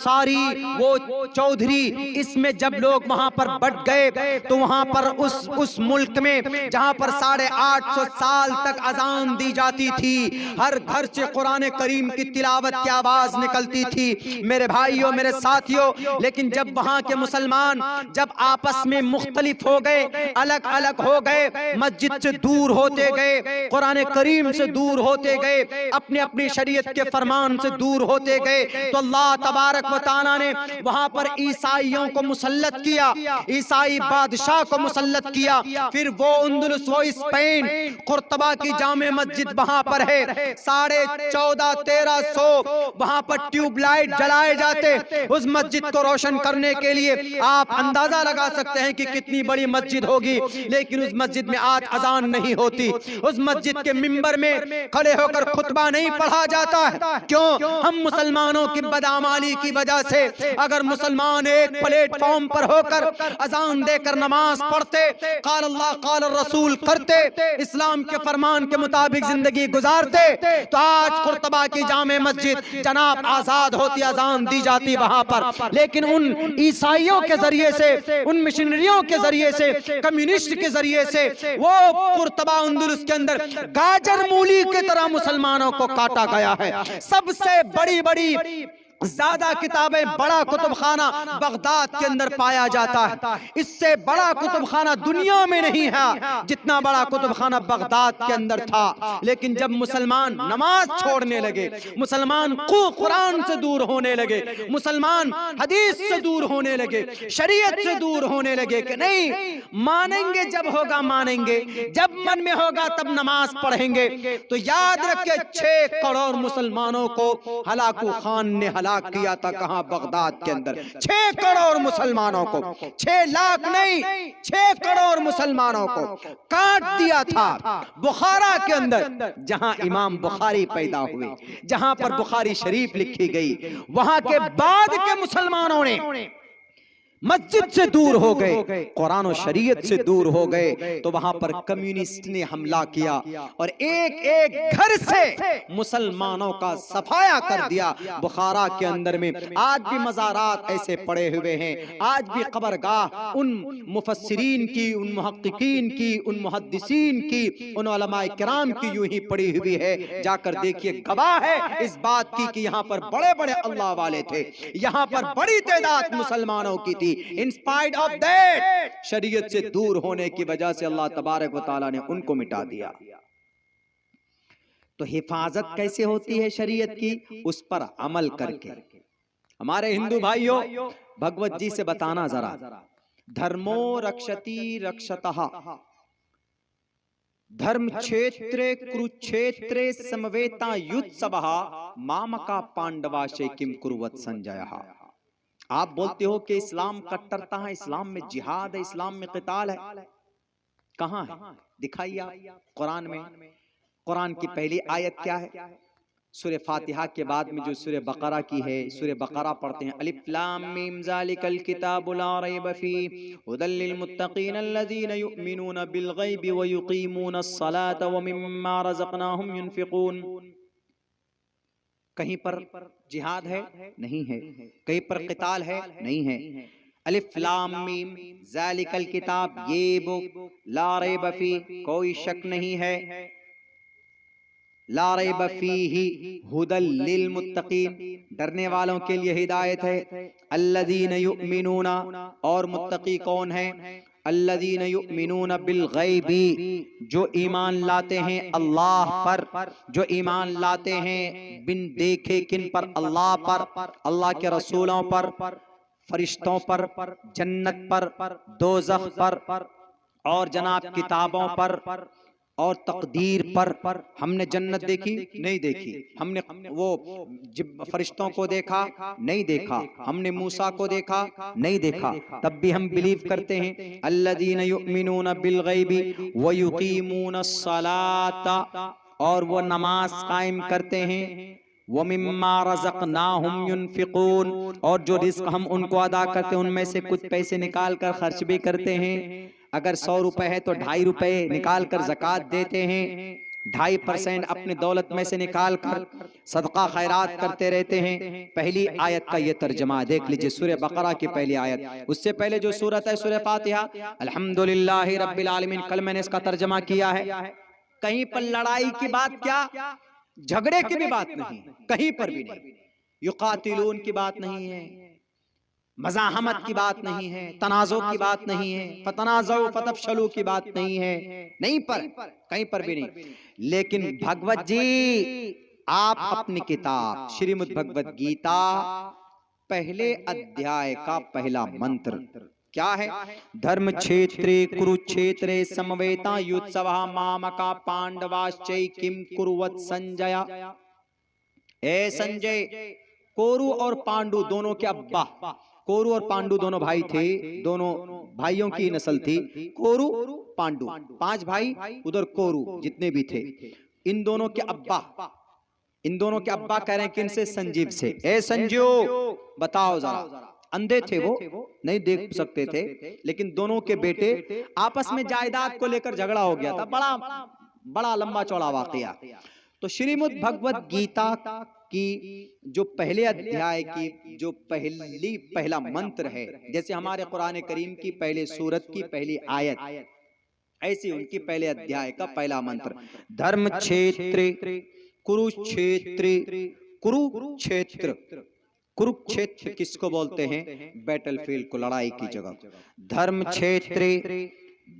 अंसारी, वो चौधरी, इसमें जब लोग वहां पर बट गए तो वहां पर उस मुल्क में जहां पर 850 साल तक अजान दी जाती थी, हर घर से कुरान करीम की तिलावत की आवाज निकलती थी मेरे भाइयों, मेरे साथियों। लेकिन जब वहां के मुसलमान जब आपस में मुख्तलिफ हो गए, अलग अलग हो गए, मस्जिद से दूर होते गए, कुरान करीम से दूर होते गए, अपने अपनी शरीयत के फरमान से दूर होते गए, तो अल्लाह तबारक व तआला ने वहां पर ईसाइयों को मुसल्लत किया, ईसाई बादशाह को मुसल्लत किया। फिर वो अंदलुस, वो स्पेन, कुर्तबा की जामे मस्जिद वहां पर है, 1450-1300 वहां पर ट्यूबलाइट जलाए जाते उस मस्जिद को रोशन करने के लिए। आप अंदाजा लगा सकते हैं कि कितनी बड़ी मस्जिद होगी, लेकिन उस मस्जिद में आज अजान नहीं होती, उस मस्जिद के मिंबर में खड़े होकर खुतबा नहीं पढ़ा जाता है। क्यों? हम मुसलमानों की बदआमाली की वजह से अगर मुसलमान एक प्लेटफॉर्म पर होकर अजान देकर नमाज पढ़ते, क़ाल अल्लाह क़ाल रसूल करते, इस्लाम के फरमान के मुताबिक जिंदगी गुजारते, तो आज कुर्तबा की जामे मस्जिद जनाब आजाद होती, अजान दी जाती वहां पर। लेकिन उन ईसाइयों के जरिए से, उन मिशनरियों के जरिए से, कम्युनिस्ट के जरिए से वो कुर्तबा अंदलुस के अंदर गाजर मूली की तरह मुसलमानों को काटा गया है। सबसे बड़ी बड़ी ज्यादा किताबें, बड़ा कुतुबखाना बगदाद के अंदर पाया जाता है। इससे बड़ा कुतुबखाना दुनिया में नहीं है जितना बड़ा कुतुबखाना बगदाद के अंदर था। लेकिन जब मुसलमान नमाज छोड़ने लगे, मुसलमान कुरान से दूर होने लगे, मुसलमान हदीस से दूर होने लगे, शरीयत से दूर होने लगे कि नहीं मानेंगे, जब होगा मानेंगे, जब मन में होगा तब नमाज पढ़ेंगे, तो याद रखे 6 करोड़ मुसलमानों को हलाकू खान ने हलाक किया था। कहां? बगदाद के अंदर 6 करोड़ मुसलमानों को, 6 लाख नहीं, 6 करोड़ मुसलमानों को काट दिया था। बुखारा के अंदर जहां इमाम बुखारी पैदा हुए, जहां पर बुखारी शरीफ लिखी गई, वहां के बाद के मुसलमानों ने मस्जिद से दूर हो गए, कुरान और शरीयत से दूर हो गए, तो वहां पर कम्युनिस्ट ने हमला किया और एक एक घर से मुसलमानों का सफाया कर दिया। बुखारा के अंदर में आज भी मज़ारात ऐसे पड़े हुए हैं, आज भी कब्रगाह उन मुफस्सिरीन की, उन मुहक्किकीन की, उन मुहद्दिसीन की, उन उलमाए किराम की यूं ही पड़ी हुई है। जाकर देखिए, गवाह है इस बात की कि यहाँ पर बड़े बड़े अल्लाह वाले थे, यहाँ पर बड़ी तादाद मुसलमानों की थी। इन स्पाइट ऑफ दैट, शरीयत से दूर होने की वजह से अल्लाह तबारक व तआला ने उनको मिटा दिया। तो हिफाजत कैसे होती है शरीयत की? उस पर अमल करके। हमारे हिंदू भाइयों, भगवत जी से बताना जरा, धर्मो रक्षति रक्षतः, धर्म क्षेत्रे कुरुक्षेत्रे समवेता युत्सवः मामका पांडवाशे किम कुर्वत संजयः। आप बोलते हो कि इस्लाम कट्टरता है, इस्लाम में जिहाद है, इस्लाम में क़िताल है। कहां है? दिखाइए आप कुरान में। कुरान की पहली आयत क्या है? सूरह फातिहा के बाद में जो सूरह बकरा की है, सूरह बकरा पढ़ते हैं, अलिफ लाम मीम ज़ालिकल किताबु ला रैब फीहि हुदल लिल मुत्तक़ीन अल्लज़ीना युमिनूना बिल गैबि व युक़ीमूनस सलाता व मिम्मा रज़क़नाहुम युनफ़िक़ून। कहीं पर जिहाद है? नहीं है। कहीं पर क़िताल है? नहीं है। अलिफ लाम मीम ज़ालिकल किताब, ये बुक, ला रैब फीहि, कोई शक नहीं है, ला रैब फीहि हुदल लिल मुत्तक़ीन, डरने वालों के लिए हिदायत है, अल्लज़ीना युमिनूना, और मुत्तक़ी कौन है? अल्लज़ीना युमिनूना बिल गैबी, जो ईमान लाते हैं अल्लाह पर, जो ईमान लाते हैं बिन देखे किन पर? अल्लाह पर, अल्लाह के रसूलों पर, फरिश्तों पर, जन्नत पर, दोज़ख पर, और जनाब किताबों पर और तकदीर पर। हमने जन्नत देखी? नहीं देखी। हमने वो फरिश्तों को देखा? नहीं देखा। हमने मूसा को देखा? नहीं देखा। तब भी हम बिलीव करते हैं। अल्लज़ीना युमिनूना बिल गैबी व युक़ीमूनस सलाता, और वो नमाज कायम करते हैं, वो मिम्मा रज़क़नाहुम युनफ़िक़ून, और जो रिज़्क़ हम उनको अदा करते हैं उनमें से कुछ पैसे निकाल कर खर्च भी करते हैं। अगर 100 रुपए है तो 2.5 रुपए निकाल कर ज़कात देते हैं। 2.5% अपने दौलत में से निकाल कर सदका खैरात करते रहते हैं। पहली आयत का ये तर्जमा देख लीजिए, सूरह बकरा की पहली आयत। उससे पहले जो सूरत है सूरह फातिहा, अल्हम्दुलिल्लाहि रब्बिल आलमीन, कल मैंने इसका तर्जमा किया है। कहीं पर लड़ाई की बात, क्या झगड़े की भी बात नहीं, कहीं पर भी नहीं। युकातिलून की बात नहीं है, मज़ाहमत की बात नहीं है, तनाज़ो की बात नहीं है, फतनाज़ो फतफशलू की बात नहीं है, नहीं पर कहीं पर भी नहीं। लेकिन भगवत जी आप अपनी किताब श्रीमद् भगवत गीता पहले अध्याय का पहला मंत्र क्या है? धर्म क्षेत्रे कुरुक्षेत्रे समवेता युत्सवः मामका पांडवाश्चै किम कुर्वत संजय। ए संजय, कोरु और पांडु दोनों के अब्बा, कोरु और पांडु दोनों भाई थे, दोनों भाइयों की नस्ल थी, कोरु पांडु, 5 भाई, उधर कोरु जितने भी थे, इन दोनों के अब्बा, इन दोनों के अब्बा कह रहे हैं किनसे? संजीव से। ए संजीव बताओ जरा, अंधे थे वो, नहीं देख सकते थे, लेकिन दोनों के बेटे आपस में जायदाद को लेकर झगड़ा हो गया था, बड़ा लंबा चौड़ा वाकया। तो श्रीमद् भगवत गीता की जो पहले अध्याय की जो पहला मंत्र है, जैसे हमारे कुरान करीम की पहले सूरत की पहली आयत, ऐसे उनकी पहले अध्याय का पहला मंत्र, धर्म क्षेत्रे कुरुक्षेत्रे। कुरुक्षेत्र, कुरुक्षेत्र किसको बोलते हैं? बैटलफील्ड को, लड़ाई की जगह। धर्म क्षेत्रे,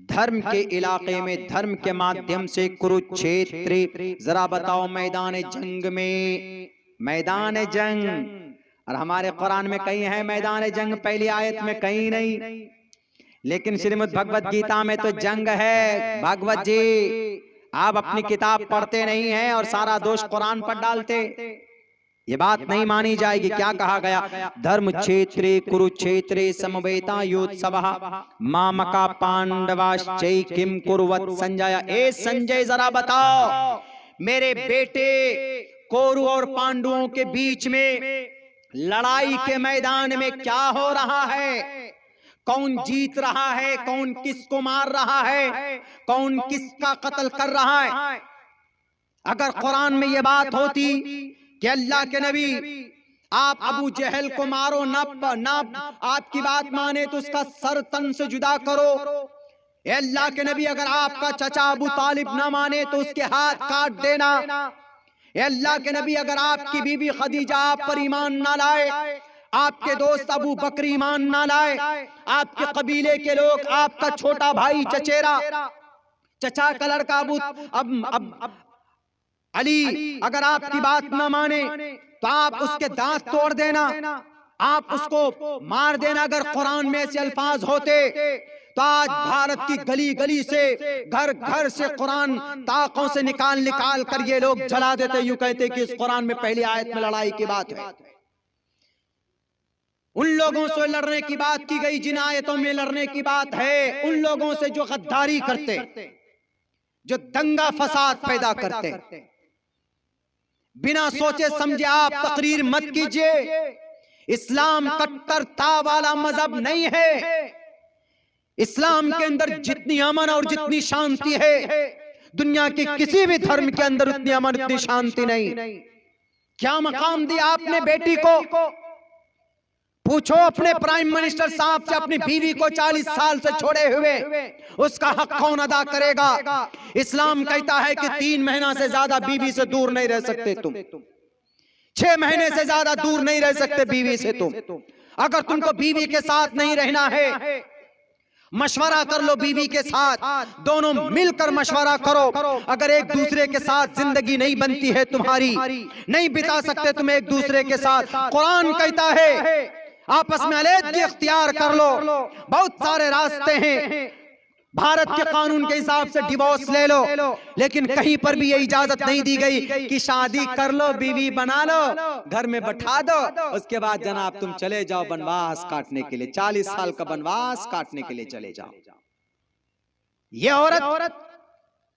धर्म के इलाके में, धर्म के माध्यम से कुरुक्षेत्र। जरा बताओ मैदान जंग में, मैदान जंग, और हमारे कुरान में कहीं है मैदान जंग, पहली आयत में कहीं नहीं, लेकिन श्रीमद् भगवत गीता में तो जंग है। भागवत जी आप अपनी किताब पढ़ते नहीं हैं और सारा दोष कुरान पर डालते, ये बात नहीं मानी जाएगी। क्या कहा गया? धर्म क्षेत्रे कुरुक्षेत्रे समवेता योत्सवः मामका पांडवाश्चै किम कुर्वत संजय। ए संजय जरा बताओ, मेरे बेटे कोरु और पांडवों के बीच में लड़ाई के मैदान में क्या हो रहा है? कौन जीत रहा है, कौन किसको मार रहा है, कौन किसका कत्ल कर रहा है? अगर कुरान में ये बात होती कि अल्लाह के नबी आप अबू जहल को मारो, ना आपकी बात माने तो उसका सर तन से जुदा करो। अल्लाह के नबी अगर आपका चचा अबू तालिब ना माने तो उसके हाथ काट देना। अल्लाह के नबी अगर आपकी बीवी खदीजा आप पर ईमान ना लाए, आपके दोस्त अबू बकर ईमान ना लाए, आपके कबीले के लोग, आपका छोटा भाई चचेरा, चचा का लड़का अब अली अगर आपकी बात ना माने तो आप उसके दांत तोड़ देना, आप उसको मार देना। अगर कुरान में ऐसे अल्फाज होते तो आज भारत की गली गली से, घर घर से कुरान ताकों से निकाल कर ये लोग जला देते, यूं कहते कि इस कुरान में पहली आयत में लड़ाई की बात है। उन लोगों से लड़ने की बात की गई जिन आयतों में लड़ने की बात है, उन लोगों से जो गद्दारी करते, जो दंगा फसाद पैदा करते। बिना सोचे समझे आप तकरीर मत कीजिए। इस्लाम कट्टरता वाला मजहब नहीं है। इस्लाम के अंदर जितनी अमन और जितनी शांति है, दुनिया के किसी भी धर्म के अंदर उतनी अमन, उतनी शांति नहीं। क्या मकाम दिया आपने बेटी को? पूछो अपने प्राइम मिनिस्टर साहब से, अपनी बीवी को 40 साल से छोड़े हुए उसका हक कौन अदा करेगा? इस्लाम कहता है कि 3 महीना से ज्यादा बीवी से दूर नहीं रह सकते तुम, 6 महीने से ज्यादा दूर नहीं रह सकते बीवी से तुम। अगर तुमको बीवी के साथ नहीं रहना है, मशवरा कर लो बीवी के साथ, दोनों मिलकर मशवरा करो। अगर एक दूसरे के साथ जिंदगी नहीं बनती है तुम्हारी, नहीं बिता सकते तुम एक दूसरे के साथ, कुरान कहता है आपस में अलग इख्तियार कर लो। बहुत सारे रास्ते हैं, भारत के कानून के हिसाब से डिवोर्स ले लो, लेकिन कहीं पर भी ये इजाजत नहीं दी गई कि शादी कर लो, बीवी बना लो, घर में बैठा दो, उसके बाद जनाब तुम चले जाओ वनवास काटने के लिए, 40 साल का वनवास काटने के लिए चले जाओ। ये औरत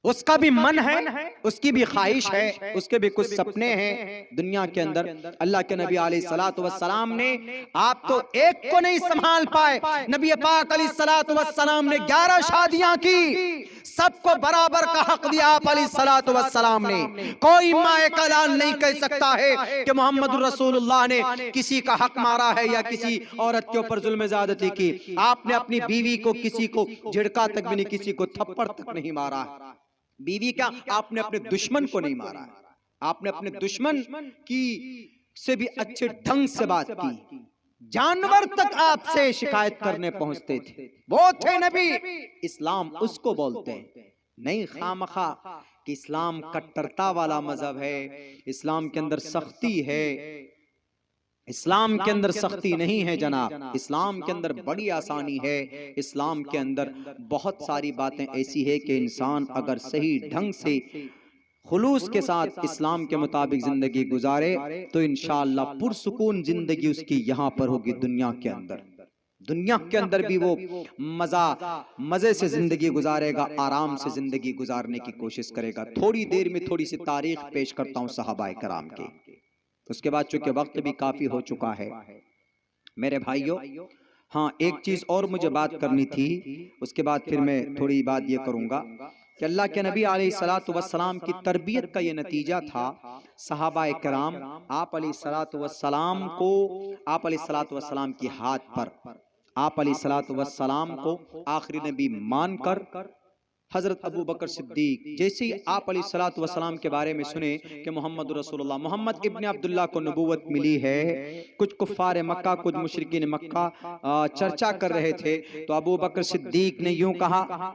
उसका भी मन है, उसकी भी ख्वाहिश है, उसके भी कुछ सपने हैं दुनिया के अंदर। अल्लाह के नबी अलैहिस्सलातु वस्सलाम ने आप तो एक को नहीं संभाल पाए, नबी पाक अलैहिस्सलातु वस्सलाम ने 11 शादियां की, सबको बराबर का हक दिया आप अलैहिस्सलातु वस्सलाम ने। कोई माए का लाल नहीं कह सकता है कि मोहम्मद रसूलुल्लाह ने किसी का हक मारा है या किसी औरत के ऊपर जुल्म ज़्यादती की। आपने अपनी बीवी को किसी को झिड़का तक भी नहीं, किसी को थप्पड़ तक नहीं मारा। बीवी का आपने अपने दुश्मन को नहीं मारा, आपने अपने दुश्मन की से भी अच्छे ढंग से बात की। जानवर तक आपसे शिकायत करने पहुंचते थे, वो थे नबी। इस्लाम उसको बोलते हैं, नहीं खामखा कि इस्लाम कट्टरता वाला मजहब है, इस्लाम के अंदर सख्ती है। इस्लाम के अंदर सख्ती नहीं है जनाब, इस्लाम के अंदर बड़ी आसानी है। इस्लाम के अंदर बहुत सारी बातें ऐसी है कि इंसान अगर सही ढंग से खुलूस के साथ इस्लाम के मुताबिक जिंदगी गुजारे तो इंशाअल्लाह पुरसुकून जिंदगी उसकी यहाँ पर होगी। दुनिया के अंदर, दुनिया के अंदर भी वो मजे से जिंदगी गुजारेगा, आराम से जिंदगी गुजारने की कोशिश करेगा। थोड़ी देर में थोड़ी सी तारीख पेश करता हूँ सहाबाए कराम की, उसके बाद चूंकि वक्त भी काफी हो चुका है मेरे भाइयों। हाँ, एक चीज और मुझे बात करनी थी, उसके बाद फिर मैं थोड़ी बात ये करूंगा कि अल्लाह के नबी अलैहिस्सलातु वस्सलाम की तरबियत का ये नतीजा था। सहाबाए किराम आप अलैहिस्सलातु वस्सलाम को, आप अलैहिस्सलातु वस्सलाम की हाथ पर, आप अलैहिस्सलातु वस्सलाम को आखिरी नबी मानकर हजरत अबू बकर सिद्दीक जैसे ही आप अलैहिस्सलातु वस्सलाम के बारे में सुने कि मोहम्मद रसूलुल्लाह, मोहम्मद इब्ने अब्दुल्लाह को नबूवत मिली है, कुछ कुफ़ार मक्का, कुछ मुशरिकीन मक्का चर्चा कर रहे थे, तो अबू बकर सिद्दीक ने यूं कहा,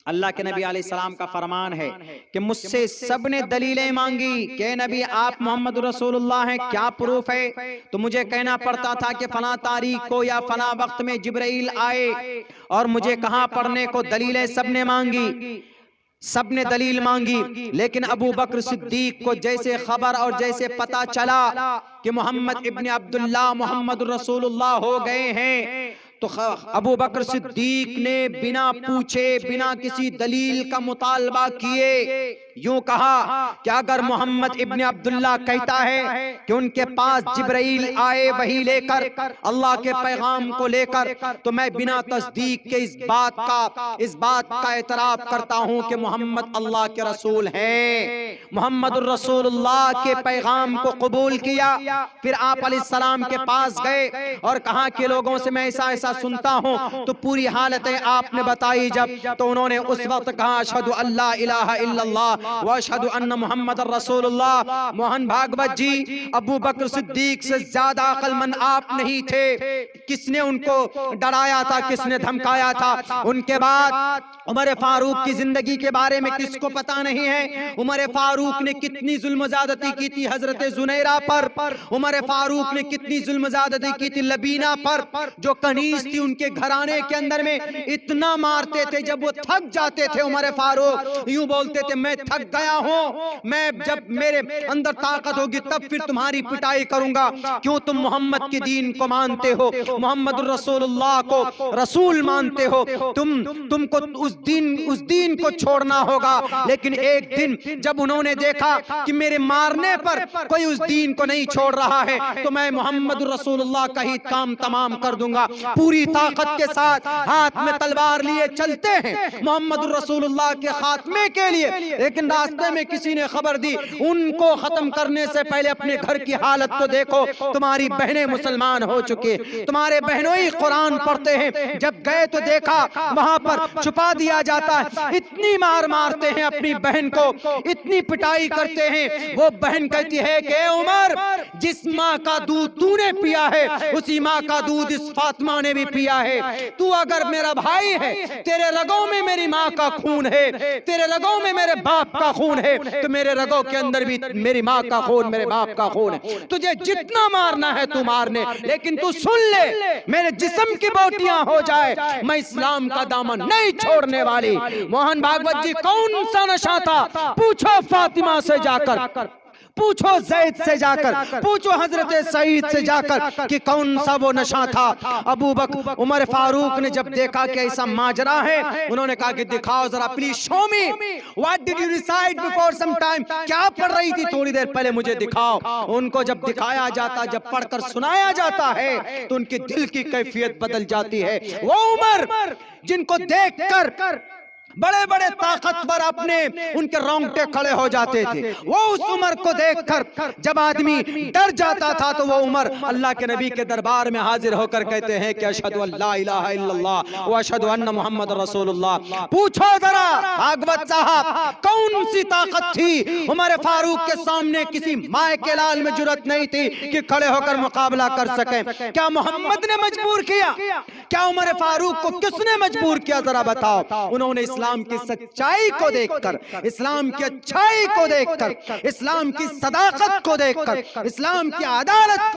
अल्लाह के नबी अलैहिस्सलाम का फरमान है कि मुझसे सबने दलीलें मांगी कि नबी आप मोहम्मद रसूलुल्लाह हैं, क्या प्रूफ है? तो मुझे कहना पड़ता था कि फला तारीख को या फला वक्त में जिब्राइल आए और मुझे कहां पढ़ने को दलीलें सबने मांगी, सबने दलील मांगी। लेकिन अबू बकर सिद्दीक को जैसे खबर और जैसे पता चला कि मोहम्मद इब्ने अब्दुल्लाह मोहम्मद रसूलुल्लाह हो गए हैं, तो अबू बकर सिद्दीक ने बिना पूछे, बिना किसी दलील का मुतालबा किए यूं कहा कि अगर मोहम्मद इब्ने अब्दुल्लाह कहता है कि उनके पास जिब्राइल आए वही लेकर, अल्लाह के पैगाम को लेकर, तो मैं बिना तस्दीक के इस बात का एतराफ करता हूं कि मोहम्मद अल्लाह के रसूल हैं। मोहम्मद रसूलुल्लाह के पैगाम को कबूल किया। फिर आप अलैहिस्सलाम के पास गए और कहा कि लोगों से मैं ऐसा ऐसा सुनता हूं, तो पूरी हालतें आपने बताई जब, तो उन्होंने उस वक्त कहा अशहदु अल्ला इलाहा इल्लल्लाह व अशहदु अन्ना मुहम्मद रसूलुल्लाह। मोहन भागवत जी, अबू बकर सिद्दीक से ज्यादा अक्लमंद आप नहीं थे। किसने उनको डराया था, किसने धमकाया था? उनके बाद उमर फारूक की जिंदगी के बारे में किसको पता नहीं है? उमर फारूक ने कितनी जुल्म ज़्यादती की थी हजरत जुनैरा पर, उमर फारूक ने कितनी जुल्म ज़्यादती की थी लबीना पर, जो कनीज थी उनके घराने के अंदर में इतना मारते थे, जब वो थक जाते थे उमर फारूक यूं बोलते थे मैं थक गया हूं, मैं जब मेरे अंदर ताकत होगी तब फिर तुम्हारी पिटाई करूंगा। क्यों तुम मोहम्मद के दीन को मानते हो, मोहम्मद रसूलुल्लाह को रसूल मानते हो, तुमको उस दीन को छोड़ना होगा। लेकिन एक दिन जब उन्होंने देखा कि मेरे मारने पर कोई उस दीन को नहीं छोड़ रहा है, तो मैं मोहम्मद रसूलुल्लाह का ही काम तमाम कर दूंगा। पूरी ताकत के साथ हाथ में तलवार लिए चलते हैं मोहम्मद रसूलुल्लाह के खात्मे के लिए। लेकिन रास्ते में किसी ने खबर दी, उनको खत्म करने से पहले अपने घर की हालत तो देखो, तुम्हारी बहनें मुसलमान हो चुके, तुम्हारे बहनों ही कुरान पढ़ते हैं। जब गए तो देखा वहां पर छुपा दिया जाता है, इतनी मार मारते हैं अपनी बहन को, इतनी पिटाई करते हैं। वो बहन कहती है कि उमर, जिस माँ का दूध तूने पिया है उसी माँ का दूध इस फातिमा ने भी पिया है। तू अगर मेरा भाई है, तेरे रगों में मेरी माँ का खून है, तेरे रगों में मेरे बाप का खून है, तो मेरे रगों के अंदर भी मेरी माँ का खून, मेरे बाप का खून है। तुझे जितना मारना है तू मारने, लेकिन तू सुन ले, मेरे जिस्म की बोटियां हो जाए, मैं इस्लाम का दामन नहीं छोड़ने वाली। मोहन भागवत जी कौन सा नशा था, पूछो फातिमा से जाकर, पूछो ज़ैद से जाकर, पूछो हजरत सईद से जाकर कि कौन सा वो नशा था। अबू बकर उमर फारूक ने जब देखा कि ऐसा माजरा है, उन्होंने कहा कि दिखाओ जरा, please show me what did you recite before some time, क्या पढ़ रही थी थोड़ी देर पहले, मुझे दिखाओ। उनको जब दिखाया जाता, जब पढ़कर सुनाया जाता है तो उनके दिल की कैफियत बदल जाती है। वो उमर जिनको देखकर बड़े बड़े ताकतवर अपने उनके रोंगटे खड़े हो जाते थे, वो उस उमर को देखकर जब आदमी डर जाता था तो वो उमर अल्लाह के नबी के दरबार में हाजिर होकर कहते हैं कि अशहदु अल्ला इलाहा इल्लल्लाह व अशहदु अन्ना मुहम्मद रसूलुल्लाह। पूछो जरा भागवत साहब, कौन सी ताकत थी उमर फारूक के सामने, किसी माए के लाल में जुर्रत नहीं थी कि खड़े होकर मुकाबला कर सके। क्या मोहम्मद ने मजबूर किया? क्या उमर फारूक को किसने मजबूर किया? जरा बताओ। उन्होंने इस्लाम की सच्चाई को देखकर, इस्लाम की अच्छाई को देखकर, इस्लाम की सदाकत को देखकर, इस्लाम की अदालत